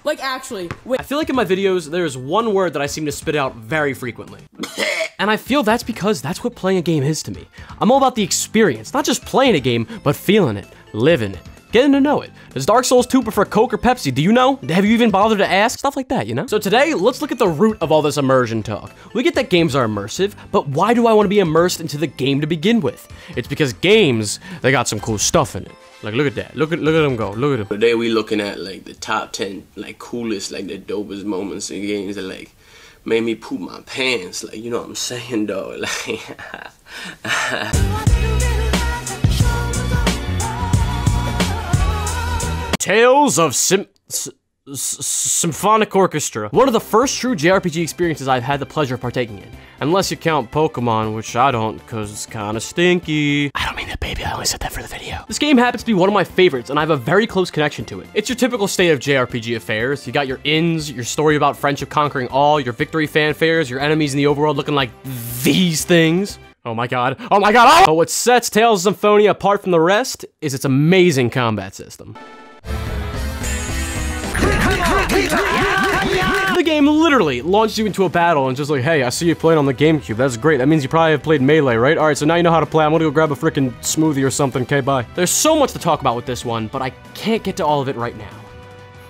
Like, actually, wait. I feel like in my videos, there's one word that I seem to spit out very frequently. And I feel that's because that's what playing a game is to me. I'm all about the experience, not just playing a game, but feeling it, living it, getting to know it. Does Dark Souls 2 prefer Coke or Pepsi? Do you know? Have you even bothered to ask? Stuff like that, you know? So today, let's look at the root of all this immersion talk. We get that games are immersive, but why do I want to be immersed into the game to begin with? It's because games, they got some cool stuff in it. Like, look at that. Look at them go. Look at them. Today we looking at, like, the top 10, like, coolest, like, the dopest moments in games that, like, made me poop my pants. Like, you know what I'm saying, though? Like, Tales of Symphonic Orchestra. One of the first true JRPG experiences I've had the pleasure of partaking in. Unless you count Pokemon, which I don't, because it's kind of stinky. I don't mean that, baby. I only said that for the video. This game happens to be one of my favorites, and I have a very close connection to it. It's your typical state of JRPG affairs. You got your ins, your story about friendship conquering all, your victory fanfares, your enemies in the overworld looking like these things. Oh my god. Oh my god. Oh! But what sets Tales of Symphonia apart from the rest is its amazing combat system. The game literally launches you into a battle and just like, hey, I see you playing on the GameCube. That's great. That means you probably have played Melee, right? All right, so now you know how to play. I'm gonna go grab a freaking smoothie or something. Okay, bye. There's so much to talk about with this one, but I can't get to all of it right now.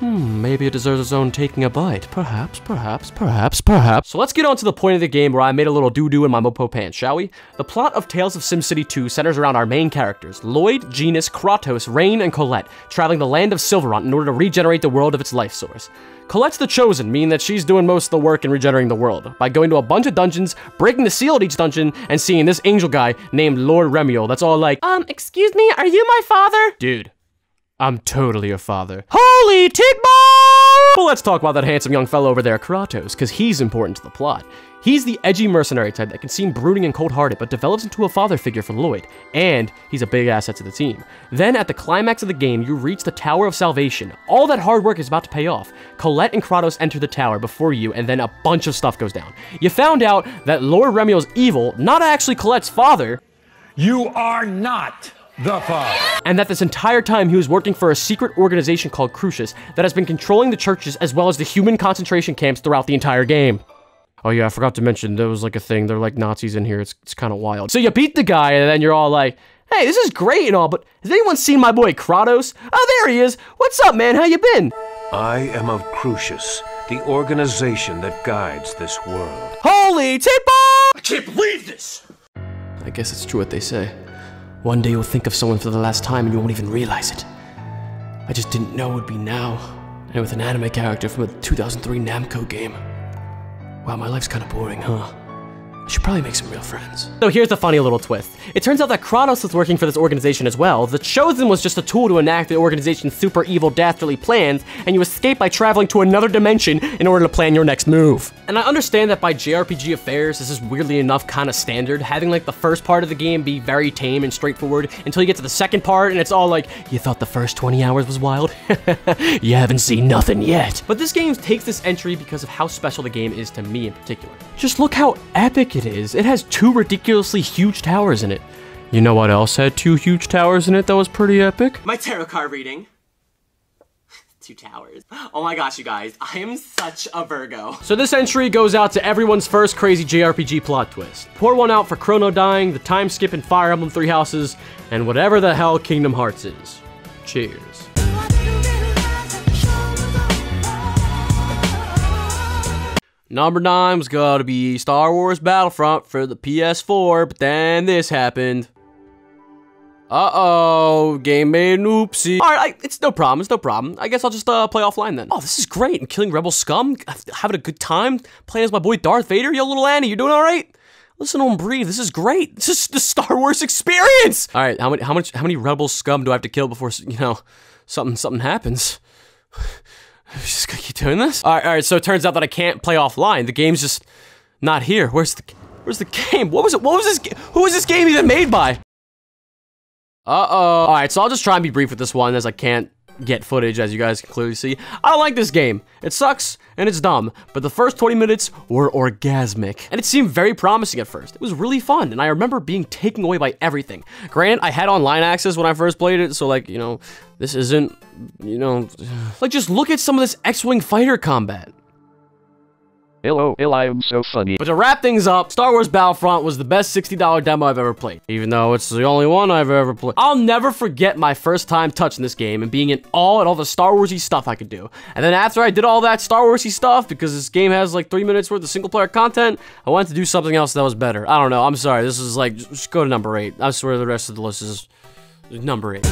Maybe it deserves its own taking a bite. Perhaps. So let's get on to the point of the game where I made a little doo-doo in my Mopo pants, shall we? The plot of Tales of SimCity 2 centers around our main characters, Lloyd, Genus, Kratos, Rain, and Colette, traveling the land of Silverant in order to regenerate the world of its life source. Colette's the chosen, meaning that she's doing most of the work in regenerating the world, by going to a bunch of dungeons, breaking the seal at each dungeon, and seeing this angel guy named Lord Remiel that's all like, excuse me, are you my father? Dude. I'm totally your father. Holy Tigbo! Well, let's talk about that handsome young fellow over there, Kratos, because he's important to the plot. He's the edgy mercenary type that can seem brooding and cold-hearted, but develops into a father figure for Lloyd, and he's a big asset to the team. Then, at the climax of the game, you reach the Tower of Salvation. All that hard work is about to pay off. Colette and Kratos enter the tower before you, and then a bunch of stuff goes down. You found out that Lord Remiel's evil, not actually Colette's father. You are not the father. And that this entire time he was working for a secret organization called Crucius that has been controlling the churches as well as the human concentration camps throughout the entire game. Oh yeah, I forgot to mention, there was like a thing, they're like Nazis in here, it's kind of wild. So you beat the guy and then you're all like, hey, this is great and all, but has anyone seen my boy Kratos? Oh, there he is. What's up, man? How you been? I am of Crucius, the organization that guides this world. Holy titball! I can't believe this! I guess it's true what they say. One day you'll think of someone for the last time and you won't even realize it. I just didn't know it would be now, and with an anime character from a 2003 Namco game. Wow, my life's kind of boring, huh? I should probably make some real friends. So here's the funny little twist. It turns out that Kratos was working for this organization as well. The Chosen was just a tool to enact the organization's super evil, dastardly plans, and you escape by traveling to another dimension in order to plan your next move. And I understand that by JRPG affairs, this is weirdly enough kind of standard, having like the first part of the game be very tame and straightforward until you get to the second part and it's all like, you thought the first 20 hours was wild? You haven't seen nothing yet. But this game takes this entry because of how special the game is to me in particular. Just look how epic it is. It has 2 ridiculously huge towers in it. You know what else had 2 huge towers in it that was pretty epic? My tarot card reading. 2 towers. Oh my gosh, you guys. I am such a Virgo. So this entry goes out to everyone's first crazy JRPG plot twist. Pour one out for Chrono dying, the time skip in Fire Emblem Three Houses, and whatever the hell Kingdom Hearts is. Cheers. Number 9 was gotta be Star Wars Battlefront for the PS4, but then this happened. Uh-oh, game made an oopsie. All right, it's no problem, I guess I'll just play offline then. Oh, this is great, I'm killing rebel scum, having a good time, playing as my boy Darth Vader. Yo, little Annie, you doing all right? Listen to him breathe, this is great. This is the Star Wars experience. All right, how many rebel scum do I have to kill before, you know, something happens? Just gonna keep doing this? All right, so it turns out that I can't play offline. The game's just not here. Where's the game? What was this? Who was this game even made by? Uh-oh. All right, so I'll just try and be brief with this one as I can't get footage, as you guys can clearly see. I don't like this game. It sucks, and it's dumb, but the first 20 minutes were orgasmic. And it seemed very promising at first. It was really fun, and I remember being taken away by everything. Granted, I had online access when I first played it, so like, you know, this isn't, you know... Like, just look at some of this X-Wing fighter combat. Hello, I am so funny. But to wrap things up, Star Wars Battlefront was the best $60 demo I've ever played, even though it's the only one I've ever played. I'll never forget my first time touching this game and being in awe at all the Star Warsy stuff I could do. And then after I did all that Star Warsy stuff, because this game has like 3 minutes worth of single player content, I wanted to do something else that was better. I don't know, I'm sorry, this is like, just go to number 8. I swear the rest of the list is number 8.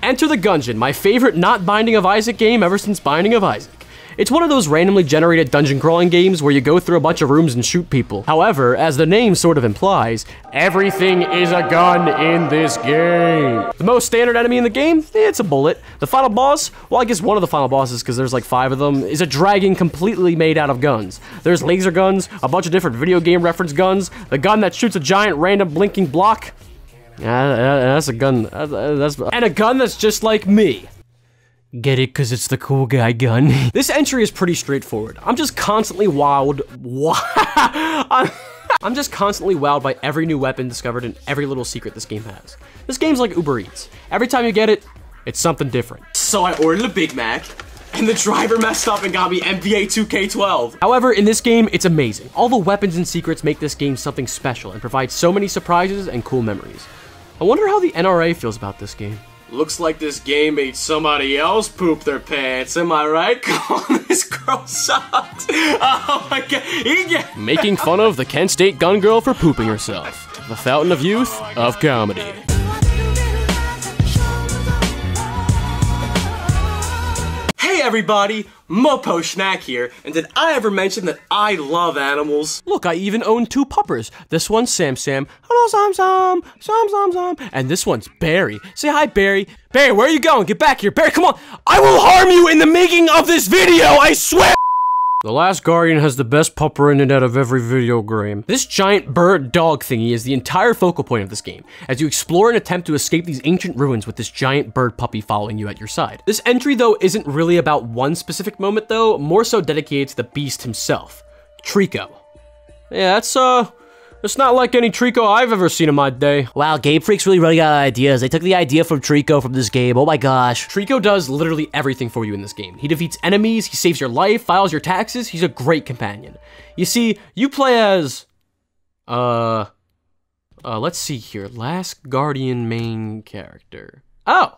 Enter the Gungeon, my favorite not Binding of Isaac game ever since Binding of Isaac. It's one of those randomly generated dungeon crawling games where you go through a bunch of rooms and shoot people. However, as the name sort of implies, everything is a gun in this game. The most standard enemy in the game? It's a bullet. The final boss? Well, I guess one of the final bosses, because there's like 5 of them, is a dragon completely made out of guns. There's laser guns, a bunch of different video game reference guns, the gun that shoots a giant random blinking block. That's a gun. And a gun that's just like me. Get it? Cause it's the cool guy gun. This entry is pretty straightforward. I'm just constantly wowed. I'm just constantly wowed by every new weapon discovered and every little secret this game has. This game's like Uber Eats. Every time you get it, it's something different. So I ordered a Big Mac, and the driver messed up and got me NBA 2K12. However, in this game, it's amazing. All the weapons and secrets make this game something special and provide so many surprises and cool memories. I wonder how the NRA feels about this game. Looks like this game made somebody else poop their pants, am I right? Come on, this girl sucks. Oh my god. Making fun of the Kent State gun girl for pooping herself. The fountain of youth, of comedy. Hey everybody, Mopo Shnack here, and did I ever mention that I love animals? Look, I even own 2 puppers. This one's Sam Sam. Hello, Sam Sam. Sam Sam Sam. And this one's Barry. Say hi, Barry. Barry, where are you going? Get back here. Barry, come on. I will harm you in the making of this video, I swear! The Last Guardian has the best pupper in it out of every video game. This giant bird dog thingy is the entire focal point of this game, as you explore and attempt to escape these ancient ruins with this giant bird puppy following you at your side. This entry, though, isn't really about one specific moment, though, more so dedicated to the beast himself, Trico. Yeah, it's not like any Trico I've ever seen in my day. Wow, Game Freak's really running out of ideas. They took the idea from Trico from this game. Oh my gosh. Trico does literally everything for you in this game. He defeats enemies, he saves your life, files your taxes, he's a great companion. You see, you play as... let's see here. Last Guardian main character. Oh!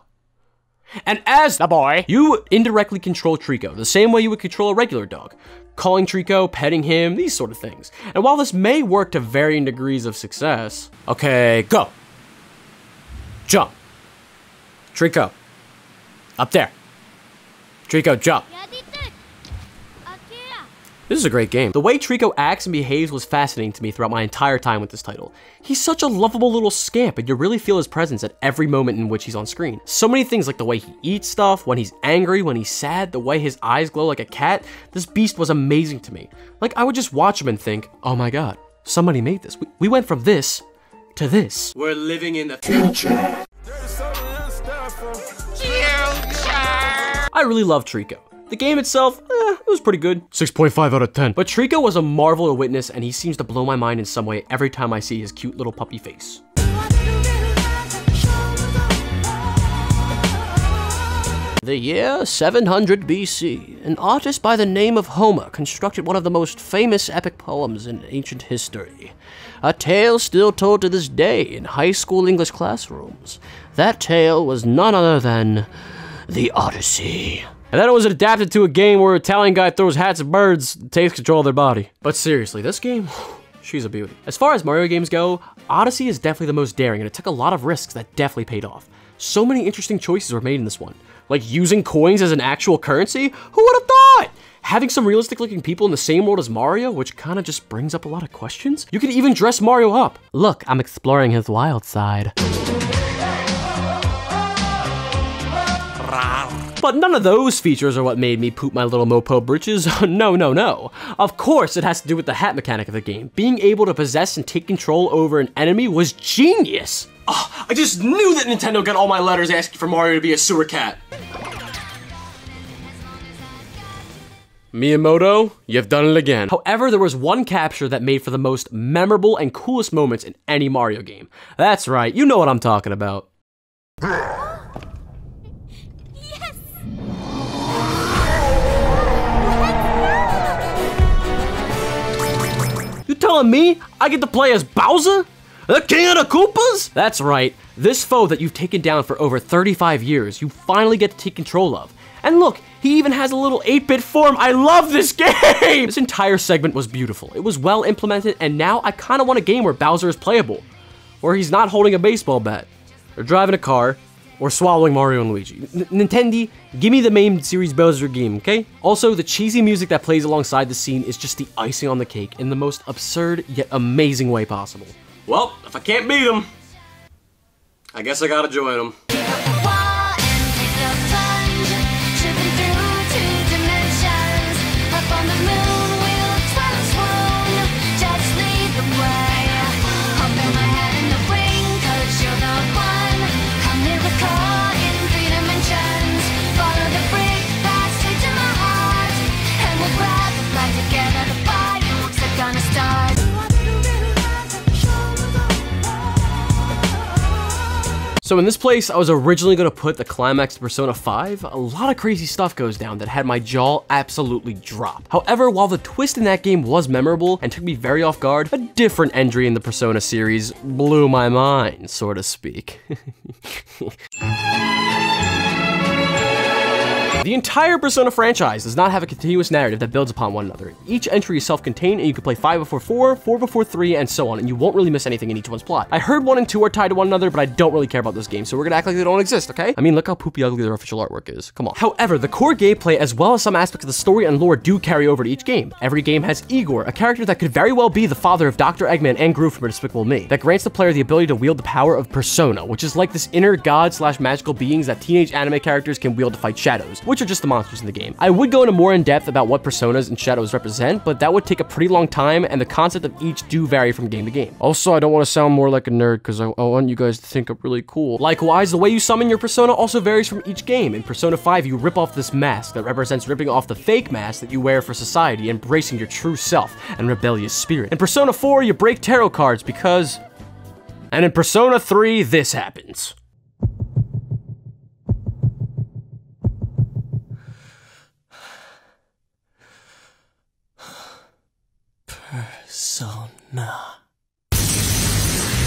And as the boy, you indirectly control Trico, the same way you would control a regular dog. Calling Trico, petting him, these sort of things. And while this may work to varying degrees of success... Okay, go! Jump! Trico. Up there. Trico, jump. This is a great game. The way Trico acts and behaves was fascinating to me throughout my entire time with this title. He's such a lovable little scamp, and you really feel his presence at every moment in which he's on screen. So many things like the way he eats stuff, when he's angry, when he's sad, the way his eyes glow like a cat. This beast was amazing to me. Like, I would just watch him and think, oh my god, somebody made this. We went from this to this. We're living in the future. I really love Trico. The game itself, it was pretty good. 6.5 out of 10. But Trico was a marvel to witness, and he seems to blow my mind in some way every time I see his cute little puppy face. The year 700 BC, an artist by the name of Homer constructed one of the most famous epic poems in ancient history. A tale still told to this day in high school English classrooms. That tale was none other than the Odyssey. And then it was adapted to a game where an Italian guy throws hats at birds and takes control of their body. But seriously, this game, she's a beauty. As far as Mario games go, Odyssey is definitely the most daring, and it took a lot of risks that definitely paid off. So many interesting choices were made in this one. Like using coins as an actual currency? Who would have thought? Having some realistic looking people in the same world as Mario, which kind of just brings up a lot of questions. You could even dress Mario up. Look, I'm exploring his wild side. But none of those features are what made me poop my little Mopo britches. No, no, no. Of course it has to do with the hat mechanic of the game. Being able to possess and take control over an enemy was genius. Oh, I just knew that Nintendo got all my letters asking for Mario to be a sewer cat. Miyamoto, you've done it again. However, there was one capture that made for the most memorable and coolest moments in any Mario game. That's right, you know what I'm talking about. Yes! You telling me I get to play as Bowser? The King of the Koopas? That's right, this foe that you've taken down for over 35 years, you finally get to take control of. And look, he even has a little 8-bit form. I love this game! This entire segment was beautiful. It was well implemented, and now I kinda want a game where Bowser is playable. Where he's not holding a baseball bat, or driving a car, or swallowing Mario and Luigi. Nintendo, give me the main series Bowser game, okay? Also, the cheesy music that plays alongside the scene is just the icing on the cake in the most absurd yet amazing way possible. Well, if I can't beat him, I guess I gotta join him. So in this place, I was originally going to put the climax to Persona 5. A lot of crazy stuff goes down that had my jaw absolutely drop. However, while the twist in that game was memorable and took me very off guard, a different entry in the Persona series blew my mind, so to speak. The entire Persona franchise does not have a continuous narrative that builds upon one another. Each entry is self-contained, and you can play 5 before 4, 4 before 3, and so on, and you won't really miss anything in each one's plot. I heard 1 and 2 are tied to one another, but I don't really care about this game, so we're gonna act like they don't exist, okay? I mean, look how poopy ugly their official artwork is. Come on. However, the core gameplay, as well as some aspects of the story and lore, do carry over to each game. Every game has Igor, a character that could very well be the father of Dr. Eggman and Groove from Despicable Me, that grants the player the ability to wield the power of Persona, which is like this inner god/magical beings that teenage anime characters can wield to fight shadows, which are just the monsters in the game. I would go into more in depth about what personas and shadows represent, but that would take a pretty long time, and the concept of each do vary from game to game. Also, I don't want to sound more like a nerd because I want you guys to think I'm really cool. Likewise, the way you summon your persona also varies from each game. In Persona 5, you rip off this mask that represents ripping off the fake mask that you wear for society, embracing your true self and rebellious spirit. In Persona 4, you break tarot cards because... And in Persona 3, this happens. Persona.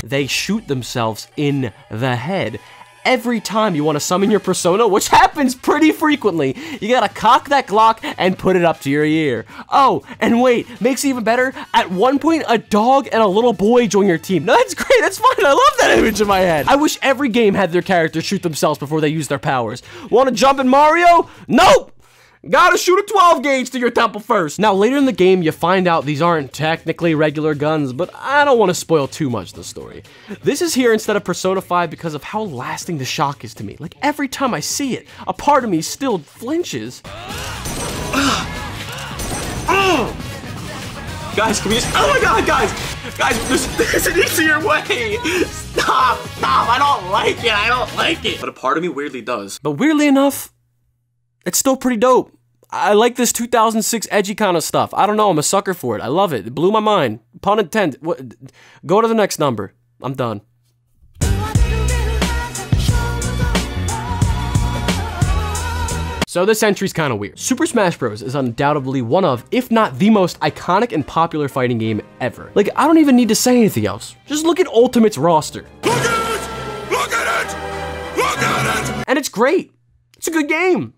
They shoot themselves in the head. Every time you want to summon your persona, which happens pretty frequently, you gotta cock that Glock and put it up to your ear. Oh, and wait, makes it even better, at one point, a dog and a little boy join your team. No, that's great, that's fine, I love that image in my head. I wish every game had their characters shoot themselves before they use their powers. Wanna jump in Mario? Nope! Gotta shoot a 12 gauge to your temple first. Now, later in the game, you find out these aren't technically regular guns, but I don't want to spoil too much of the story. This is here instead of Persona 5 because of how lasting the shock is to me. Like, every time I see it, a part of me still flinches. Guys, can we just... Oh my god, guys! Guys, there's an easier way! Stop! I don't like it! But a part of me weirdly does. But weirdly enough, it's still pretty dope. I like this 2006 edgy kind of stuff. I don't know, I'm a sucker for it. I love it. It blew my mind. Pun intended. Go to the next number. I'm done. So this entry's kind of weird. Super Smash Bros. Is undoubtedly one of, if not the most iconic and popular fighting game ever. Like, I don't even need to say anything else. Just look at Ultimate's roster. Look at it! Look at it! Look at it! And it's great. It's a good game.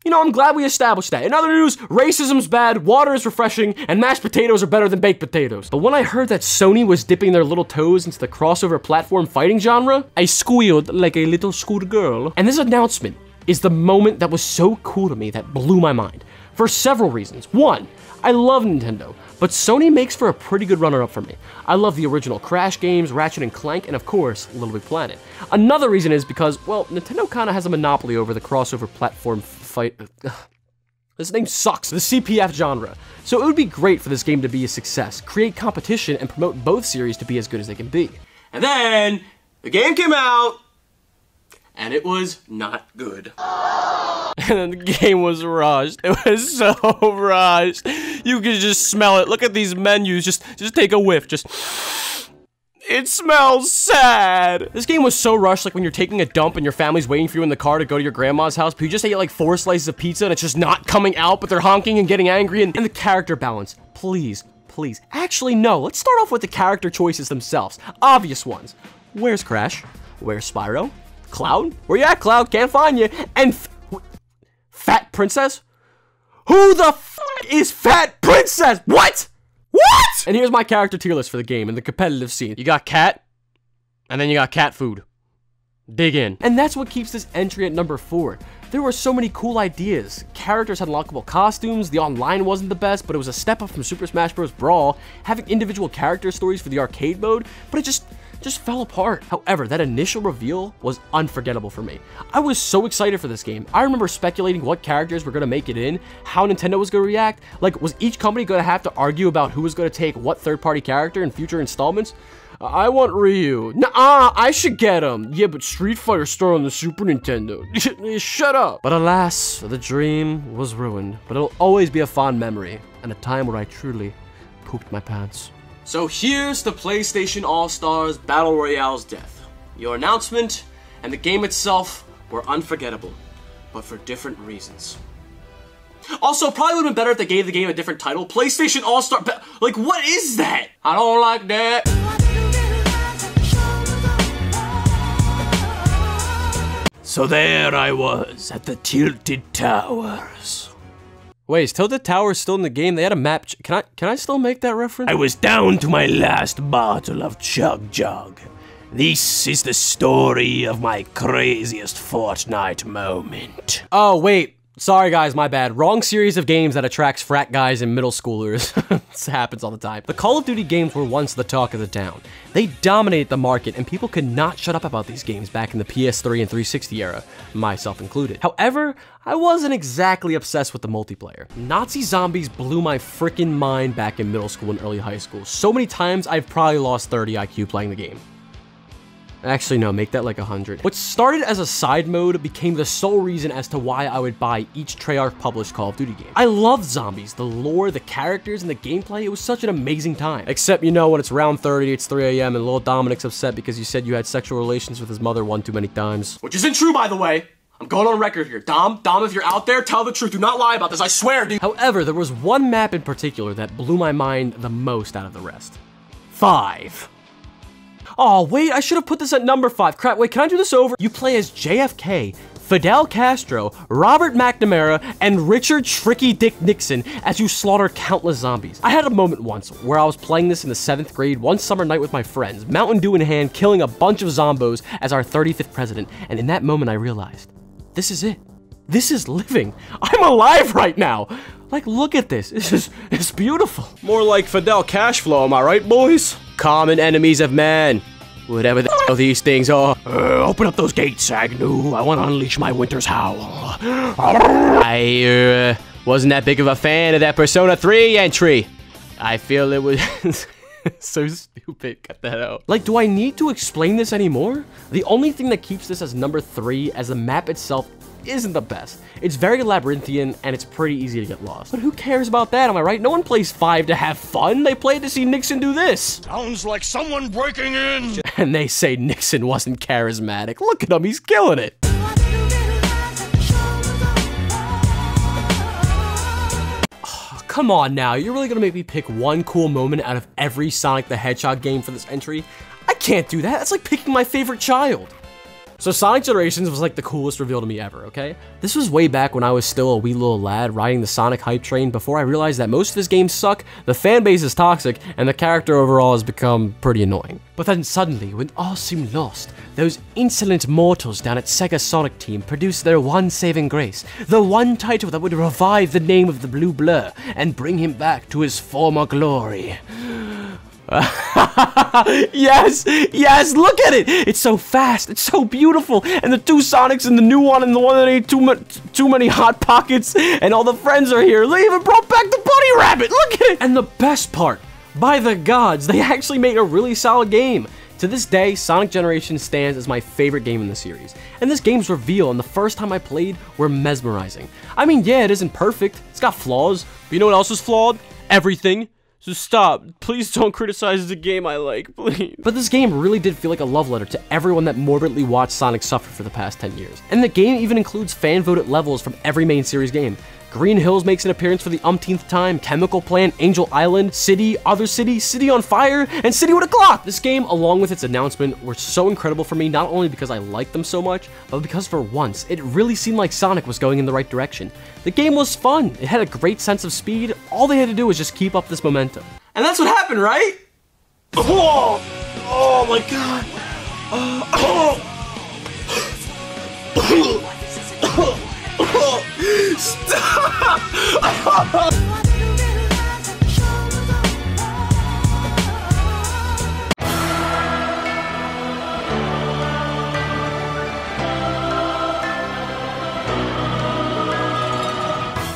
You know, I'm glad we established that. In other news, racism's bad, water is refreshing, and mashed potatoes are better than baked potatoes. But when I heard that Sony was dipping their little toes into the crossover platform fighting genre, I squealed like a little schoolgirl. And this announcement is the moment that was so cool to me that blew my mind. for several reasons. One, I love Nintendo, but Sony makes for a pretty good runner-up for me. I love the original Crash games, Ratchet & Clank, and of course, Little Big Planet. Another reason is because, well, Nintendo kinda has a monopoly over the crossover platform fight. This name sucks. The CPF genre. So it would be great for this game to be a success, create competition, and promote both series to be as good as they can be. And then the game came out, and it was not good. And then the game was rushed. It was so rushed. You could just smell it. Look at these menus. Just take a whiff. It smells sad. This game was so rushed, like when you're taking a dump and your family's waiting for you in the car to go to your grandma's house, but you just ate like 4 slices of pizza and it's just not coming out, but they're honking and getting angry. And the character balance, please. Actually, no. Let's start off with the character choices themselves. Obvious ones. Where's Crash? Where's Spyro? Cloud? Where you at, Cloud? Can't find you. And Fat Princess? Who the f is Fat Princess? What? And here's my character tier list for the game and the competitive scene. You got cat, and then you got cat food. Dig in. And that's what keeps this entry at number 4. There were so many cool ideas. Characters had unlockable costumes, the online wasn't the best, but it was a step up from Super Smash Bros. Brawl, having individual character stories for the arcade mode, but it just fell apart. However, that initial reveal was unforgettable for me. I was so excited for this game. I remember speculating what characters were gonna make it in, how Nintendo was gonna react. Like, was each company gonna have to argue about who was gonna take what third-party character in future installments? I want Ryu. Nuh-uh, I should get him. Yeah, but Street Fighter Star on the Super Nintendo. Shut up. But alas, the dream was ruined. But it'll always be a fond memory, and a time where I truly pooped my pants. So here's the PlayStation All-Stars Battle Royale's death. Your announcement and the game itself were unforgettable, but for different reasons. Also, probably would have been better if they gave the game a different title. PlayStation All-Star... Like, what is that? I don't like that. So there I was, at the Tilted Towers. Wait, is Tilted Towers still in the game? They had a map. Can I still make that reference? I was down to my last bottle of Chug Jug. This is the story of my craziest Fortnite moment. Oh, wait. Sorry guys, my bad. Wrong series of games that attracts frat guys and middle schoolers. This happens all the time. The Call of Duty games were once the talk of the town. They dominated the market and people could not shut up about these games back in the PS3 and 360 era, myself included. However, I wasn't exactly obsessed with the multiplayer. Nazi zombies blew my freaking mind back in middle school and early high school. So many times I've probably lost 30 IQ playing the game. Actually, no, make that like 100. What started as a side mode became the sole reason as to why I would buy each Treyarch published Call of Duty game. I loved zombies, the lore, the characters, and the gameplay. It was such an amazing time. Except, you know, when it's round 30, it's 3 AM, and little Dominic's upset because you said you had sexual relations with his mother one too many times. Which isn't true, by the way. I'm going on record here. Dom, if you're out there, tell the truth. Do not lie about this, I swear, dude. However, there was one map in particular that blew my mind the most out of the rest. 5. Oh, wait, I should have put this at number 5. Crap, wait, can I do this over? You play as JFK, Fidel Castro, Robert McNamara, and Richard Tricky Dick Nixon as you slaughter countless zombies. I had a moment once where I was playing this in the 7th grade one summer night with my friends, Mountain Dew in hand, killing a bunch of zombos as our 35th president, and in that moment I realized, this is it. This is living. I'm alive right now. Like, look at this. It's beautiful. More like Fidel Cashflow, am I right, boys? Common enemies of man. Whatever the hell these things are. Open up those gates, Agnew. I want to unleash my winter's howl. I wasn't that big of a fan of that Persona 3 entry. I feel it was so stupid. Cut that out. Like, do I need to explain this anymore? The only thing that keeps this as number 3 as the map itself isn't the best. It's very labyrinthian and it's pretty easy to get lost. But who cares about that, am I right? No one plays 5 to have fun. They play to see Nixon do this. Sounds like someone breaking in. And they say Nixon wasn't charismatic. Look at him, he's killing it. Oh, come on now, you're really gonna make me pick one cool moment out of every Sonic the Hedgehog game for this entry? I can't do that, that's like picking my favorite child. So Sonic Generations was like the coolest reveal to me ever, okay? This was way back when I was still a wee little lad riding the Sonic hype train before I realized that most of his games suck, the fan base is toxic, and the character overall has become pretty annoying. But then suddenly, when all seemed lost, those insolent mortals down at Sega Sonic Team produced their one saving grace, the one title that would revive the name of the Blue Blur and bring him back to his former glory. Yes, yes, look at it. It's so fast, it's so beautiful, and the two Sonics and the new one and the one that ate too many Hot Pockets, and all the friends are here. They even brought back the bunny rabbit, look at it. And the best part, by the gods, they actually made a really solid game. To this day, Sonic Generations stands as my favorite game in the series, and this game's reveal and the first time I played were mesmerizing. I mean, yeah, it isn't perfect, it's got flaws, but you know what else is flawed? Everything. So stop. Please don't criticize the game I like, please. But this game really did feel like a love letter to everyone that morbidly watched Sonic suffer for the past 10 years. And the game even includes fan-voted levels from every main series game. Green Hills makes an appearance for the umpteenth time, Chemical Plant, Angel Island, City, Other City, City on Fire, and City with a Clock! This game, along with its announcement, were so incredible for me not only because I liked them so much, but because for once, it really seemed like Sonic was going in the right direction. The game was fun, it had a great sense of speed, all they had to do was just keep up this momentum. And that's what happened, right? Oh, oh my god. Stop!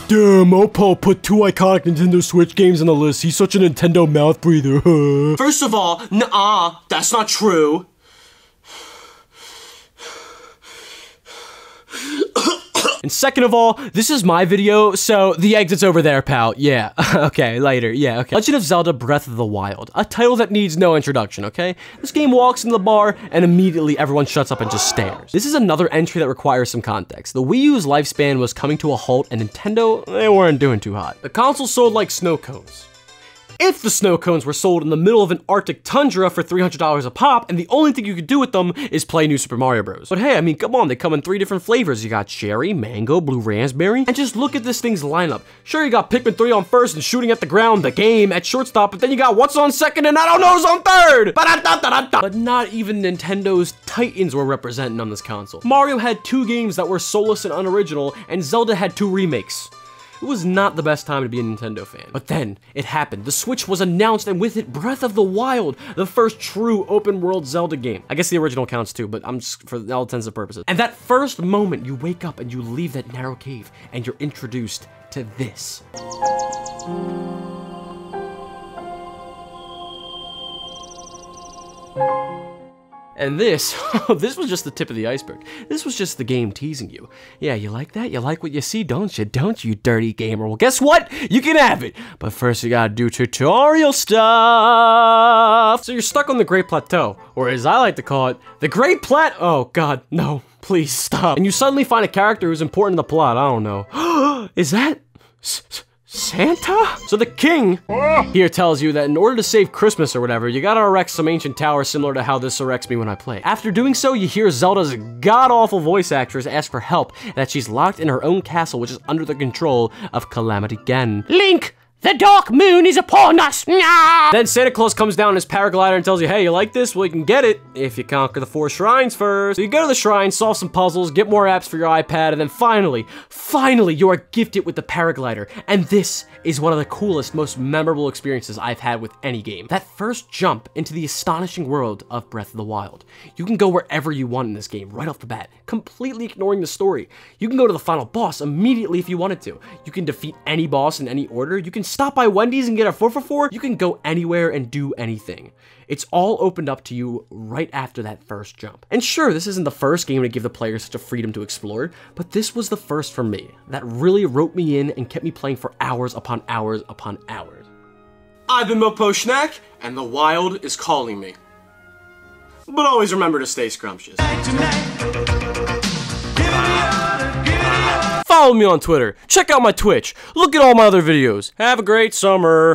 Damn, Mopo put 2 iconic Nintendo Switch games on the list. He's such a Nintendo mouth breather. First of all, nuh-uh, that's not true. And second of all, this is my video, so the exit's over there, pal. Yeah, okay, later, yeah, okay. Legend of Zelda Breath of the Wild, a title that needs no introduction, okay? This game walks into the bar, and immediately everyone shuts up and just stares. This is another entry that requires some context. The Wii U's lifespan was coming to a halt, and Nintendo, they weren't doing too hot. The console sold like snow cones. If the snow cones were sold in the middle of an Arctic tundra for $300 a pop, and the only thing you could do with them is play New Super Mario Bros. But hey, I mean, come on, they come in 3 different flavors. You got cherry, mango, blue raspberry, and just look at this thing's lineup. Sure, you got Pikmin 3 on first and shooting at the ground, the game at shortstop, but then you got What's on second and I don't know's on third! But not even Nintendo's titans were represented on this console. Mario had 2 games that were soulless and unoriginal, and Zelda had 2 remakes. It was not the best time to be a Nintendo fan. But then, it happened. The Switch was announced, and with it, Breath of the Wild, the first true open-world Zelda game. I guess the original counts too, but I'm just, for all intents and purposes. And that first moment, you wake up and you leave that narrow cave, and you're introduced to this. And this was just the tip of the iceberg. This was just the game teasing you. Yeah, you like that? You like what you see, don't you? Don't you, dirty gamer? Well, guess what? You can have it. But first, you gotta do tutorial stuff. So you're stuck on the Great Plateau, or as I like to call it, the Great Oh, God, no. Please stop. And you suddenly find a character who's important in the plot. I don't know. Is that Santa? So the king here tells you that in order to save Christmas or whatever, you gotta erect some ancient tower similar to how this erects me when I play. After doing so, you hear Zelda's god-awful voice actress ask for help, and that she's locked in her own castle, which is under the control of Calamity Ganon. Link! The dark moon is upon us! Nah! Then Santa Claus comes down in his paraglider and tells you, hey, you like this? Well, you can get it if you conquer the 4 shrines first. So you go to the shrine, solve some puzzles, get more apps for your iPad, and then finally, you are gifted with the paraglider. And this is one of the coolest, most memorable experiences I've had with any game. That first jump into the astonishing world of Breath of the Wild. You can go wherever you want in this game, right off the bat, completely ignoring the story. You can go to the final boss immediately if you wanted to. You can defeat any boss in any order. You can stop by Wendy's and get a 4 for 4. You can go anywhere and do anything. It's all opened up to you right after that first jump. And sure, this isn't the first game to give the player such a freedom to explore, but this was the first for me. That really roped me in and kept me playing for hours upon hours upon hours. I've been Mopo Shnack, and the wild is calling me. But always remember to stay scrumptious. Follow me on Twitter, check out my Twitch, look at all my other videos. Have a great summer.